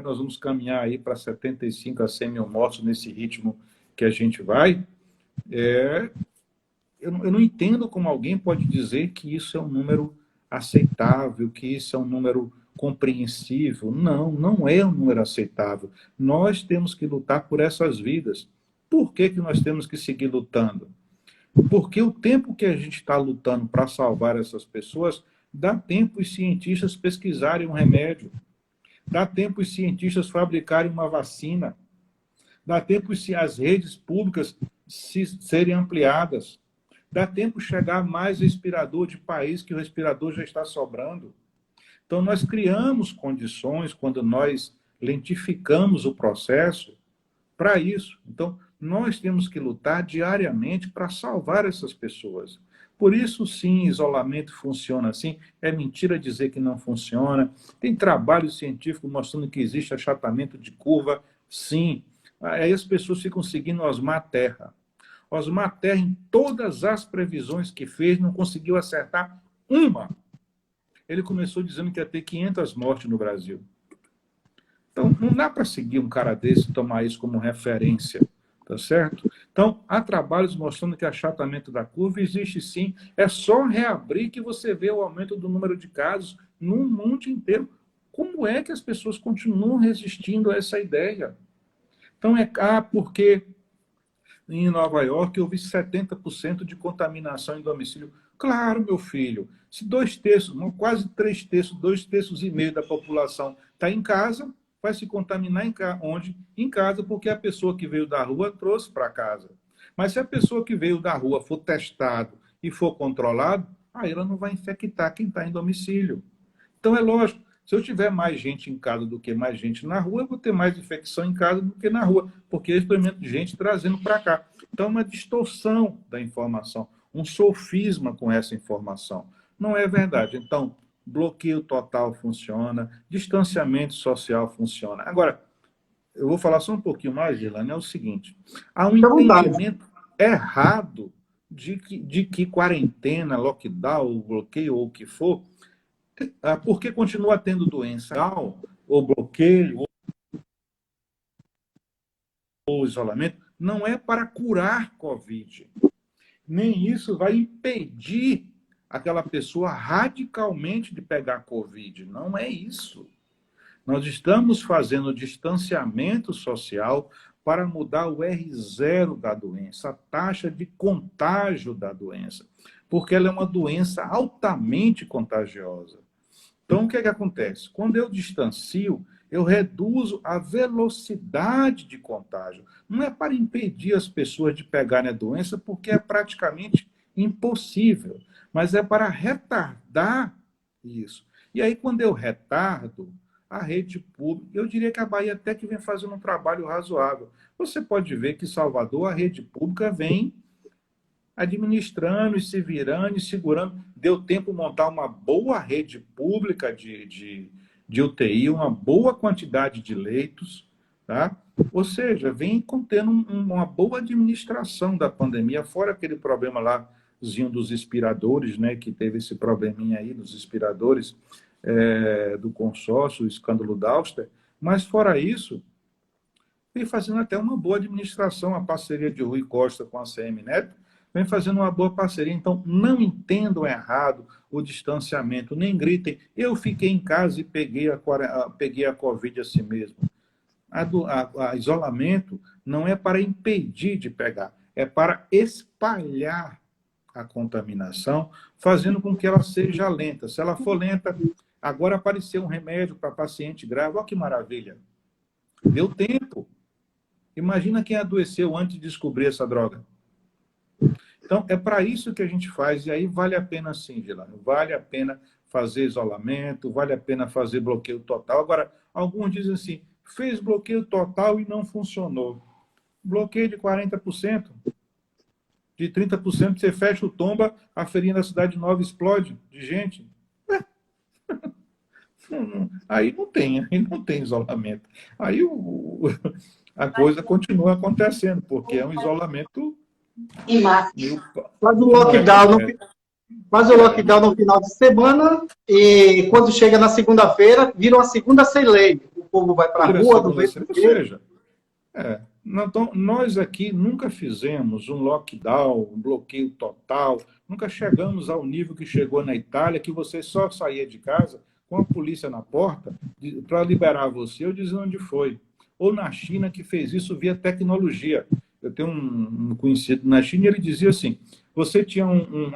Nós vamos caminhar aí para 75 a 100 mil mortos nesse ritmo que a gente vai. Eu não entendo como alguém pode dizer que isso é um número aceitável, que isso é um número compreensível. Não, não é um número aceitável. Nós temos que lutar por essas vidas. Por que nós temos que seguir lutando? Porque o tempo que a gente está lutando para salvar essas pessoas, dá tempo os cientistas pesquisarem um remédio, dá tempo os cientistas fabricarem uma vacina, dá tempo as redes públicas serem ampliadas, dá tempo chegar mais respirador de país que o respirador já está sobrando. Então, nós criamos condições, quando nós lentificamos o processo, para isso. Então, nós temos que lutar diariamente para salvar essas pessoas. Por isso, sim, isolamento funciona assim. É mentira dizer que não funciona. Tem trabalho científico mostrando que existe achatamento de curva, sim. Aí as pessoas ficam seguindo Osmar Terra. Osmar Terra, em todas as previsões que fez, não conseguiu acertar uma. Ele começou dizendo que ia ter 500 mortes no Brasil. Então, não dá para seguir um cara desse e tomar isso como referência, tá certo? Então, há trabalhos mostrando que achatamento da curva existe sim. É só reabrir que você vê o aumento do número de casos no mundo inteiro. Como é que as pessoas continuam resistindo a essa ideia? Então, porque em Nova York houve 70% de contaminação em domicílio. Claro, meu filho, se 2/3, quase 3/3, 2,5 da população está em casa, vai se contaminar onde? Em casa, porque a pessoa que veio da rua trouxe para casa. Mas se a pessoa que veio da rua for testado e for controlado, aí ela não vai infectar quem está em domicílio. Então é lógico, se eu tiver mais gente em casa do que mais gente na rua, eu vou ter mais infecção em casa do que na rua, porque eu experimento gente trazendo para cá. Então é uma distorção da informação, um sofisma com essa informação. Não é verdade. Então, bloqueio total funciona, distanciamento social funciona. Agora, eu vou falar só um pouquinho mais, Gilane, é o seguinte, há um entendimento errado de que quarentena, lockdown, bloqueio ou o que for, porque continua tendo doença ou bloqueio, o isolamento não é para curar Covid. Nem isso vai impedir aquela pessoa radicalmente de pegar Covid. Não é isso. Nós estamos fazendo distanciamento social para mudar o R0 da doença, a taxa de contágio da doença, porque ela é uma doença altamente contagiosa. Então, o que é que acontece? Quando eu distancio, eu reduzo a velocidade de contágio. Não é para impedir as pessoas de pegarem a doença, porque é praticamente impossível, mas é para retardar isso. E aí, quando eu retardo, a rede pública, eu diria que a Bahia até que vem fazendo um trabalho razoável. Você pode ver que Salvador, a rede pública vem administrando e se virando e segurando. Deu tempo de montar uma boa rede pública de UTI, uma boa quantidade de leitos, tá? Ou seja, vem contendo uma boa administração da pandemia, fora aquele problema lázinho dos respiradores, né, que teve esse probleminha aí dos respiradores do consórcio, o escândalo Dauster, mas fora isso, vem fazendo até uma boa administração, a parceria de Rui Costa com a CM Neto, vem fazendo uma boa parceria. Então, não entendam errado o distanciamento, nem gritem, eu fiquei em casa e peguei a Covid assim mesmo. A isolamento não é para impedir de pegar, é para espalhar a contaminação, fazendo com que ela seja lenta. Se ela for lenta, agora apareceu um remédio para paciente grave, olha que maravilha. Deu tempo. Imagina quem adoeceu antes de descobrir essa droga. Então, é para isso que a gente faz, e aí vale a pena sim, Gilano, vale a pena fazer isolamento, vale a pena fazer bloqueio total. Agora, alguns dizem assim, fez bloqueio total e não funcionou. Bloqueio de 40%, de 30% você fecha o tomba, a feirinha da Cidade Nova explode de gente. Aí não tem isolamento. Aí a coisa continua acontecendo, porque é um isolamento... Faz o lockdown no final de semana e quando chega na segunda-feira, vira uma segunda sem lei. O povo vai para a rua, não vem. Ou seja, então, nós aqui nunca fizemos um lockdown, um bloqueio total, nunca chegamos ao nível que chegou na Itália, que você só saía de casa com a polícia na porta para liberar você ou dizer onde foi. Ou na China, que fez isso via tecnologia. Eu tenho um conhecido na China e ele dizia assim, você tinha um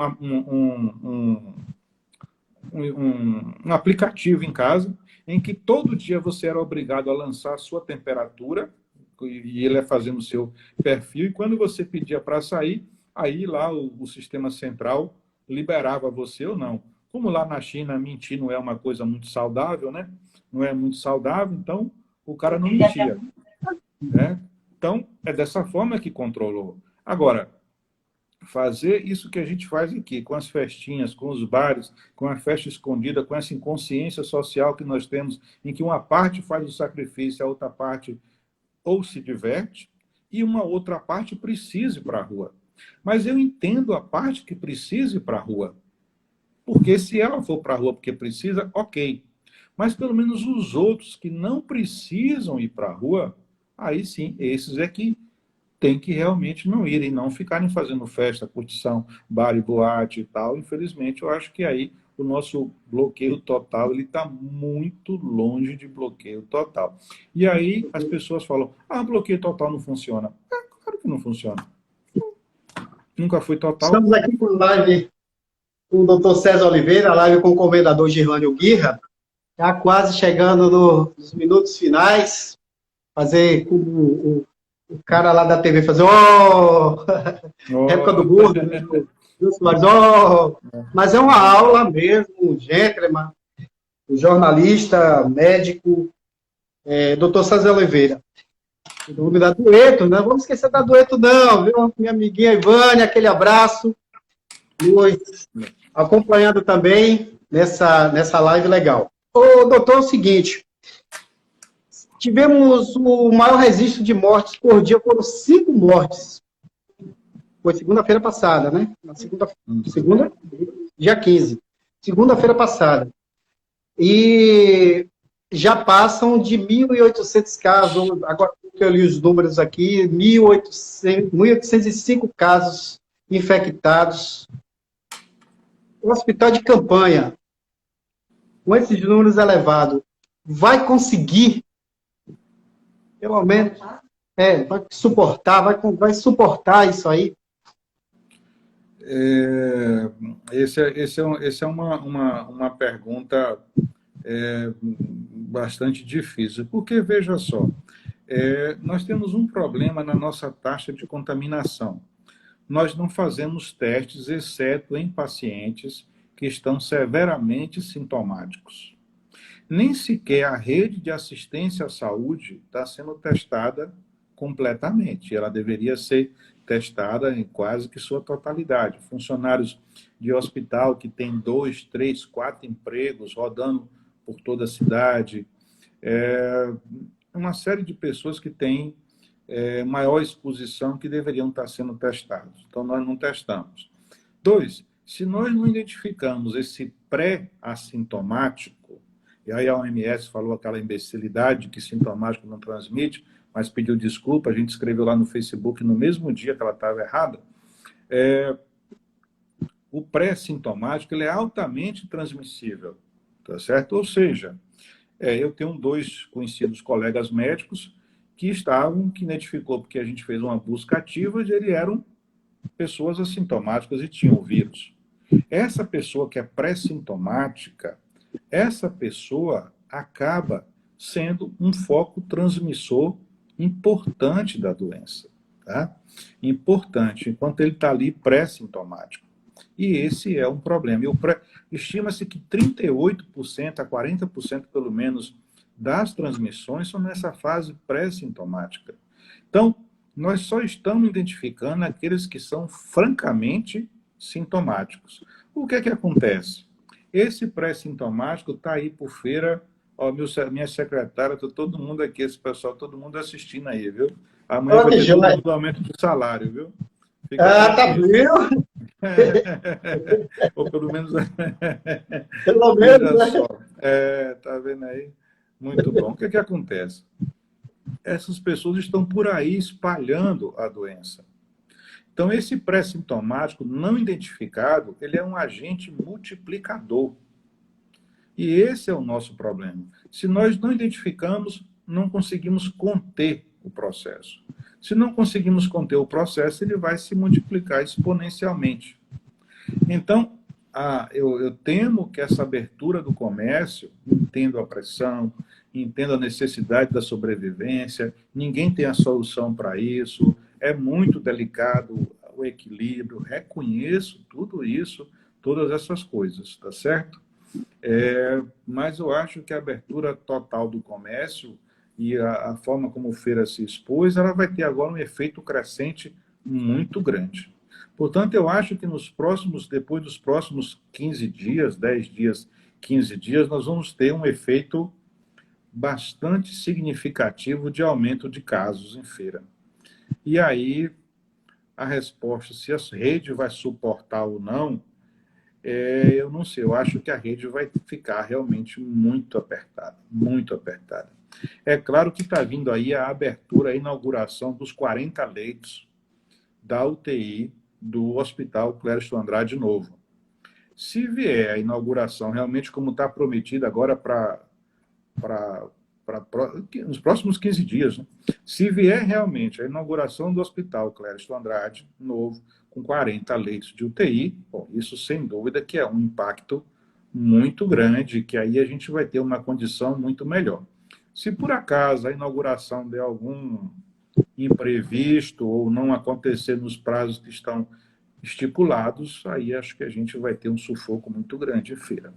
aplicativo em casa em que todo dia você era obrigado a lançar a sua temperatura e ele ia fazendo o seu perfil e quando você pedia para sair, aí lá o sistema central liberava você ou não. Como lá na China mentir não é uma coisa muito saudável, né? Não é muito saudável, então o cara não mentia, né? Então, é dessa forma que controlou. Agora, fazer isso que a gente faz aqui, com as festinhas, com os bares, com a festa escondida, com essa inconsciência social que nós temos, em que uma parte faz o sacrifício, a outra parte ou se diverte, e uma outra parte precisa ir para a rua. Mas eu entendo a parte que precisa ir para a rua. Porque se ela for para a rua porque precisa, ok. Mas pelo menos os outros que não precisam ir para a rua, aí sim, esses é que tem que realmente não irem, não ficarem fazendo festa, curtição, bar e boate e tal. Infelizmente, eu acho que aí o nosso bloqueio total ele está muito longe de bloqueio total. E aí as pessoas falam, bloqueio total não funciona. Claro que não funciona. Nunca foi total. Estamos aqui com live com o doutor César Oliveira, live com o comendador Girlânio Guirra, já quase chegando nos minutos finais. Fazer como o cara lá da TV fazer, época do gordo, né? Mas é uma aula mesmo, um gentleman, um jornalista, médico, doutor César Oliveira. O nome da Dueto, não vamos esquecer da Dueto não, viu? Minha amiguinha Ivânia, aquele abraço, nos acompanhando também nessa live legal. Ô, doutor, é o seguinte, tivemos o maior registro de mortes por dia, foram 5 mortes. Foi segunda-feira passada, né? Segunda, dia 15. Segunda-feira passada. E já passam de 1.800 casos. Agora, que eu li os números aqui, 1.805 casos infectados. O hospital de campanha, com esses números elevados, vai conseguir, pelo menos, vai suportar, vai suportar isso aí? Essa é uma pergunta bastante difícil, porque, veja só, nós temos um problema na nossa taxa de contaminação. Nós não fazemos testes, exceto em pacientes que estão severamente sintomáticos. Nem sequer a rede de assistência à saúde está sendo testada completamente. Ela deveria ser testada em quase que sua totalidade. Funcionários de hospital que têm 2, 3, 4 empregos rodando por toda a cidade. Uma série de pessoas que têm maior exposição que deveriam estar sendo testados. Então, nós não testamos. 2, se nós não identificamos esse pré-assintomático, e aí a OMS falou aquela imbecilidade que sintomático não transmite, mas pediu desculpa, a gente escreveu lá no Facebook no mesmo dia que ela estava errada, o pré-sintomático ele é altamente transmissível, tá certo? Ou seja, eu tenho 2 conhecidos colegas médicos que identificou, porque a gente fez uma busca ativa, e eles eram pessoas assintomáticas e tinham o vírus. Essa pessoa que é pré-sintomática, essa pessoa acaba sendo um foco transmissor importante da doença, tá? Importante, enquanto ele está ali pré-sintomático. E esse é um problema. Estima-se que 38% a 40%, pelo menos, das transmissões são nessa fase pré-sintomática. Então, nós só estamos identificando aqueles que são francamente sintomáticos. O que é que acontece? Esse pré-sintomático está aí por feira. Ó, minha secretária, todo mundo aqui, esse pessoal, todo mundo assistindo aí, viu? Amanhã vai ter todo mundo aumento de salário, viu? Tá viu? Ou pelo menos... Pelo menos, né? Só. Tá vendo aí? Muito bom. O que é que acontece? Essas pessoas estão por aí espalhando a doença. Então, esse pré-sintomático não identificado, ele é um agente multiplicador. E esse é o nosso problema. Se nós não identificamos, não conseguimos conter o processo. Se não conseguimos conter o processo, ele vai se multiplicar exponencialmente. Então, eu temo que essa abertura do comércio, entendo a pressão, entendo a necessidade da sobrevivência, ninguém tem a solução para isso, é muito delicado o equilíbrio, reconheço tudo isso, todas essas coisas, tá certo? Mas eu acho que a abertura total do comércio e a forma como o Feira se expôs, ela vai ter agora um efeito crescente muito grande. Portanto, eu acho que depois dos próximos 15 dias, 10 dias, 15 dias, nós vamos ter um efeito bastante significativo de aumento de casos em Feira. E aí, a resposta, se a rede vai suportar ou não, eu não sei, eu acho que a rede vai ficar realmente muito apertada, muito apertada. É claro que está vindo aí a abertura, a inauguração dos 40 leitos da UTI do Hospital Clériston Andrade Novo. Se vier a inauguração realmente como está prometida agora nos próximos 15 dias, né? Se vier realmente a inauguração do Hospital Clériston Andrade Novo, com 40 leitos de UTI, bom, isso sem dúvida que é um impacto muito grande, que aí a gente vai ter uma condição muito melhor. Se por acaso a inauguração der algum imprevisto ou não acontecer nos prazos que estão estipulados, aí acho que a gente vai ter um sufoco muito grande em Feira.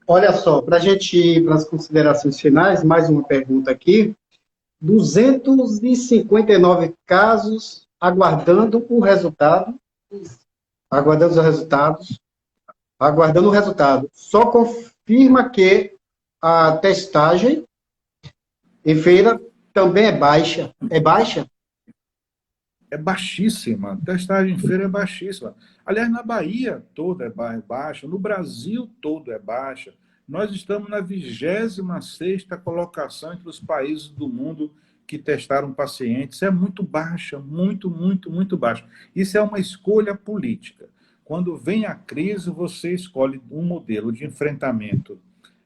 Olha só, para a gente ir para as considerações finais, mais uma pergunta aqui. 259 casos aguardando o resultado. Aguardando o resultado. Só confirma que a testagem em Feira também é baixa. É baixa? É baixíssima. A testagem em Feira é baixíssima. Aliás, na Bahia toda é baixa, no Brasil todo é baixa. Nós estamos na 26ª colocação entre os países do mundo que testaram pacientes. É muito baixa, muito baixa. Isso é uma escolha política. Quando vem a crise, você escolhe um modelo de enfrentamento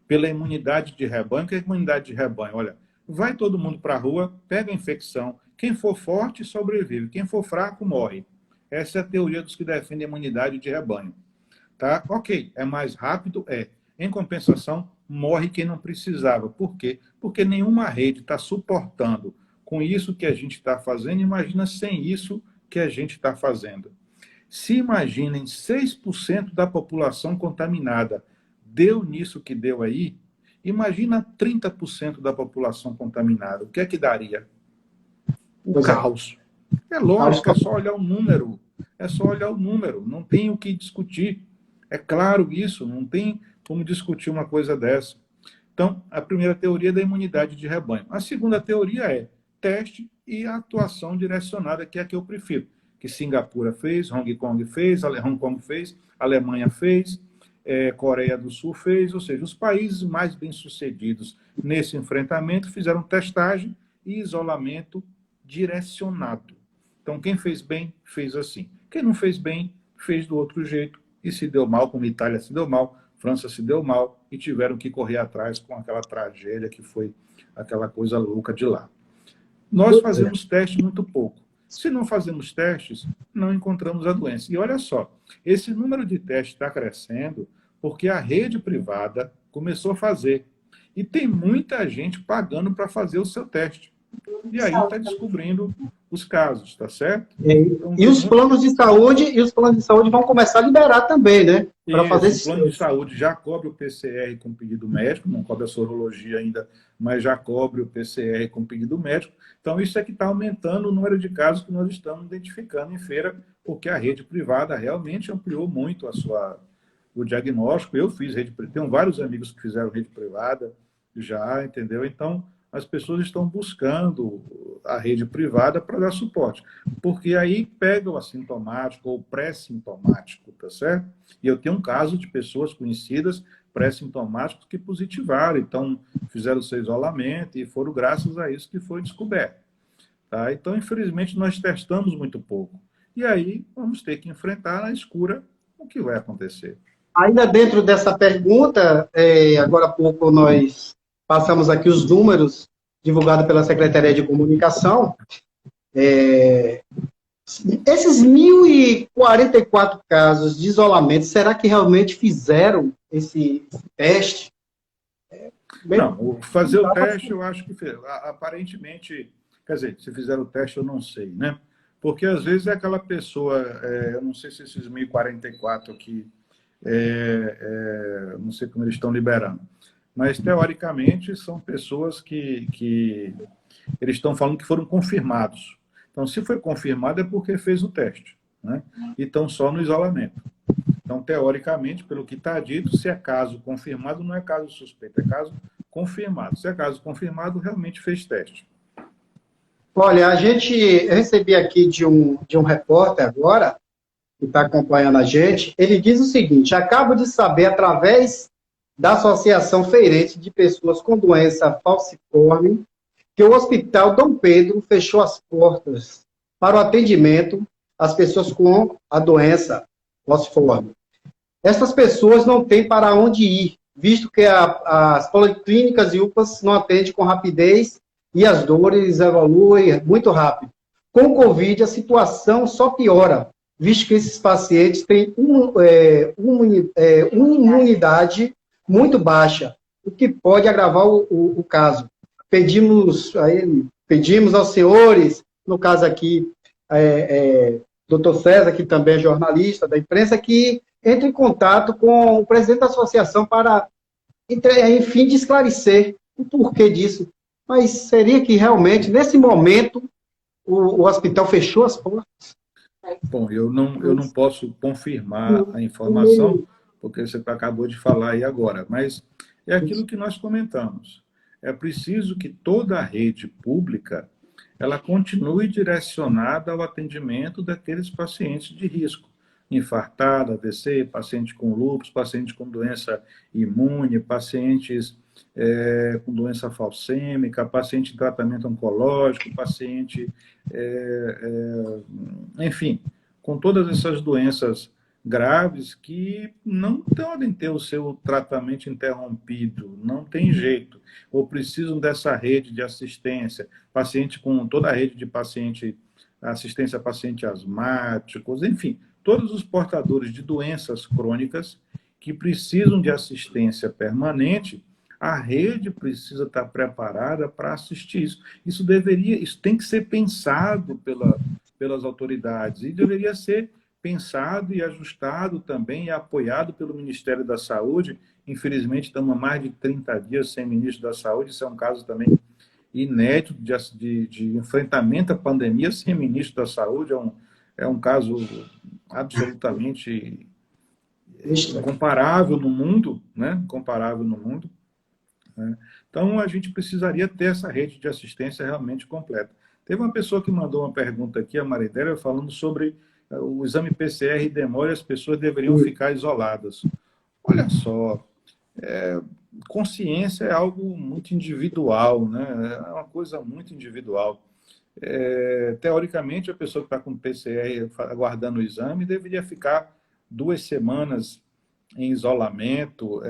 pela imunidade de rebanho. O que é imunidade de rebanho? Olha, vai todo mundo para a rua, pega a infecção. Quem for forte, sobrevive. Quem for fraco, morre. Essa é a teoria dos que defendem a imunidade de rebanho. Tá? Ok, é mais rápido? É. Em compensação, morre quem não precisava. Por quê? Porque nenhuma rede está suportando com isso que a gente está fazendo. Imagina sem isso que a gente está fazendo. Se imaginem 6% da população contaminada deu nisso que deu aí, imagina 30% da população contaminada. O que é que daria? O caos. É lógico, é só olhar o número. É só olhar o número. Não tem o que discutir. É claro isso, não tem como discutir uma coisa dessa. Então, a primeira teoria é da imunidade de rebanho. A segunda teoria é teste e atuação direcionada, que é a que eu prefiro. Que Singapura fez, Hong Kong fez, Alemanha fez, Coreia do Sul fez, ou seja, os países mais bem-sucedidos nesse enfrentamento fizeram testagem e isolamento direcionado. Então, quem fez bem, fez assim. Quem não fez bem, fez do outro jeito. E se deu mal, como Itália se deu mal, França se deu mal, e tiveram que correr atrás com aquela tragédia que foi aquela coisa louca de lá. Nós fazemos testes muito pouco. Se não fazemos testes, não encontramos a doença. E olha só, esse número de testes está crescendo porque a rede privada começou a fazer. E tem muita gente pagando para fazer o seu teste. E aí está descobrindo os casos, tá certo? Então, e os planos de saúde vão começar a liberar também, né? Para fazer o plano de saúde já cobre o PCR com pedido médico, não cobre a sorologia ainda, mas já cobre o PCR com pedido médico. Então, isso é que está aumentando o número de casos que nós estamos identificando em feira, porque a rede privada realmente ampliou muito o diagnóstico. Eu fiz rede privada, tenho vários amigos que fizeram rede privada já, entendeu? Então, as pessoas estão buscando a rede privada para dar suporte, porque aí pega o assintomático ou pré-sintomático, tá certo? E eu tenho um caso de pessoas conhecidas pré-sintomáticos que positivaram, então fizeram o seu isolamento e foram graças a isso que foi descoberto. Tá? Então, infelizmente, nós testamos muito pouco. E aí vamos ter que enfrentar na escura o que vai acontecer. Ainda dentro dessa pergunta, agora há pouco nós passamos aqui os números divulgados pela Secretaria de Comunicação. Esses 1.044 casos de isolamento, será que realmente fizeram esse teste? Não, fazer o teste eu acho que fez. Aparentemente, quer dizer, se fizeram o teste eu não sei, né? Porque às vezes é aquela pessoa, eu não sei se esses 1.044 aqui, não sei como eles estão liberando, mas, teoricamente, são pessoas que eles estão falando que foram confirmados. Então, se foi confirmado, é porque fez o teste, né? E estão só no isolamento. Então, teoricamente, pelo que está dito, se é caso confirmado, não é caso suspeito, é caso confirmado. Se é caso confirmado, realmente fez teste. Olha, eu recebi aqui de um repórter agora, que está acompanhando a gente, ele diz o seguinte: acabo de saber, através da Associação Feirense de Pessoas com Doença Falciforme, que o Hospital Dom Pedro fechou as portas para o atendimento às pessoas com a doença falciforme. Essas pessoas não têm para onde ir, visto que as policlínicas e UPAs não atendem com rapidez e as dores evoluem muito rápido. Com o Covid, a situação só piora, visto que esses pacientes têm uma imunidade muito baixa, o que pode agravar o caso. Pedimos aos senhores, no caso aqui, Dr. César, que também é jornalista da imprensa, que entre em contato com o presidente da associação para, enfim, de esclarecer o porquê disso. Mas seria que realmente, nesse momento, o hospital fechou as portas? Bom, eu não posso confirmar a informação, porque você acabou de falar aí agora, mas é aquilo que nós comentamos. É preciso que toda a rede pública ela continue direcionada ao atendimento daqueles pacientes de risco. infartada, AVC, paciente com lúpus, paciente com doença imune, pacientes com doença falcêmica, paciente em tratamento oncológico, paciente, enfim, com todas essas doenças graves que não podem ter o seu tratamento interrompido, não tem jeito, ou precisam dessa rede de assistência, paciente com toda a rede de paciente, assistência a pacientes asmáticos, enfim, todos os portadores de doenças crônicas que precisam de assistência permanente, a rede precisa estar preparada para assistir isso. Isso tem que ser pensado pelas autoridades e deveria ser pensado e ajustado também e apoiado pelo Ministério da Saúde. Infelizmente, estamos há mais de 30 dias sem ministro da Saúde. Isso é um caso também inédito de enfrentamento à pandemia sem ministro da Saúde. É um caso absolutamente incomparável no mundo, né? Comparável no mundo. Né? Então, a gente precisaria ter essa rede de assistência realmente completa. Teve uma pessoa que mandou uma pergunta aqui, a Maridélia, falando sobre o exame PCR demora e as pessoas deveriam ficar isoladas. Olha só, consciência é algo muito individual, né? É uma coisa muito individual. Teoricamente, a pessoa que está com PCR aguardando o exame deveria ficar 2 semanas em isolamento.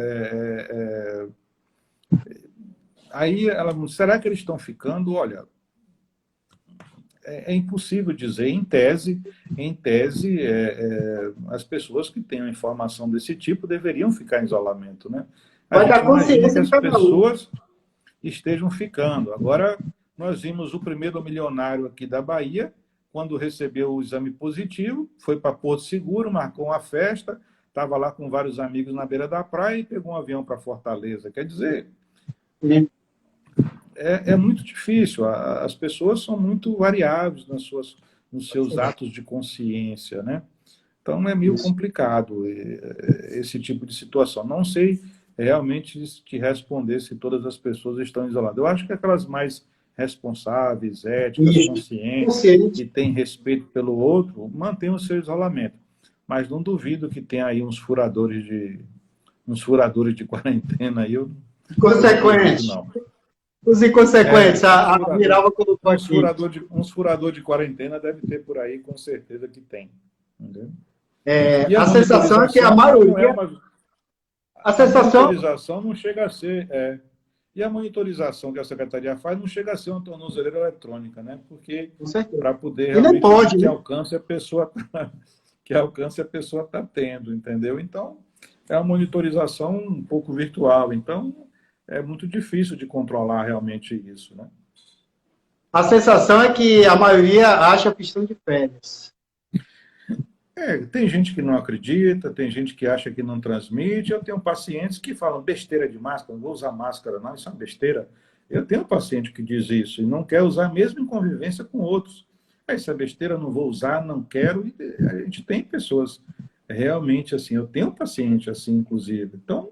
Aí, será que eles estão ficando? Olha, é impossível dizer. Em tese, as pessoas que têm informação desse tipo deveriam ficar em isolamento, né? Vai dar consciência que as pessoas estejam ficando. Agora, nós vimos o primeiro milionário aqui da Bahia, quando recebeu o exame positivo, foi para Porto Seguro, marcou uma festa, estava lá com vários amigos na beira da praia e pegou um avião para Fortaleza. Quer dizer, é muito difícil. As pessoas são muito variáveis nos seus atos de consciência, né? Então, é meio complicado esse tipo de situação. Não sei realmente te responder se todas as pessoas estão isoladas. Eu acho que aquelas mais responsáveis, éticas, conscientes, que têm respeito pelo outro, mantêm o seu isolamento. Mas não duvido que tenha aí uns furadores de quarentena aí. Consequente. Não. Os inconsequentes, a Miralva colocou aqui. Uns furador de quarentena deve ter por aí, com certeza que tem. Entendeu? A sensação é que a maioria... A monitorização não chega a ser... E a monitorização que a Secretaria faz não chega a ser uma tornozeleira eletrônica, né? Porque para poder realmente que alcance a pessoa está tendo, entendeu? Então, é uma monitorização um pouco virtual. Então, é muito difícil de controlar realmente isso, né? A sensação é que a maioria acha que estão de férias. Tem gente que não acredita, tem gente que acha que não transmite. Eu tenho pacientes que falam besteira de máscara, não vou usar máscara, não, isso é uma besteira. Eu tenho paciente que diz isso e não quer usar mesmo em convivência com outros. Isso é besteira, não vou usar, não quero. E a gente tem pessoas realmente assim, eu tenho paciente assim, inclusive. Então,